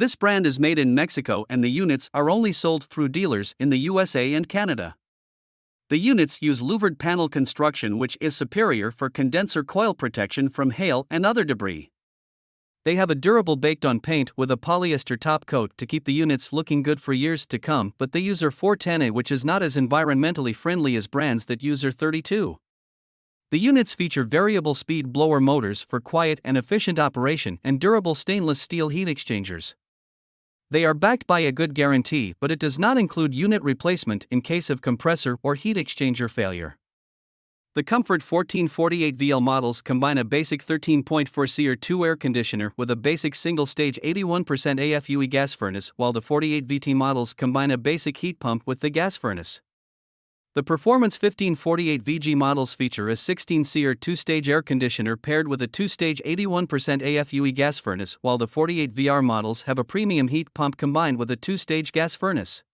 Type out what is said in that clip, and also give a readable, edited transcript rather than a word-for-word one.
This brand is made in Mexico and the units are only sold through dealers in the USA and Canada. The units use louvered panel construction, which is superior for condenser coil protection from hail and other debris. They have a durable baked-on paint with a polyester top coat to keep the units looking good for years to come, but they use R410A, which is not as environmentally friendly as brands that use R32. The units feature variable speed blower motors for quiet and efficient operation and durable stainless steel heat exchangers. They are backed by a good guarantee, but it does not include unit replacement in case of compressor or heat exchanger failure. The Comfort 1448 VL models combine a basic 13.4 SEER2 air conditioner with a basic single-stage 81% AFUE gas furnace, while the 48 VT models combine a basic heat pump with the gas furnace. The Performance 1548 VG models feature a 16 SEER 2-stage air conditioner paired with a 2-stage 81% AFUE gas furnace, while the 48 VR models have a premium heat pump combined with a 2-stage gas furnace.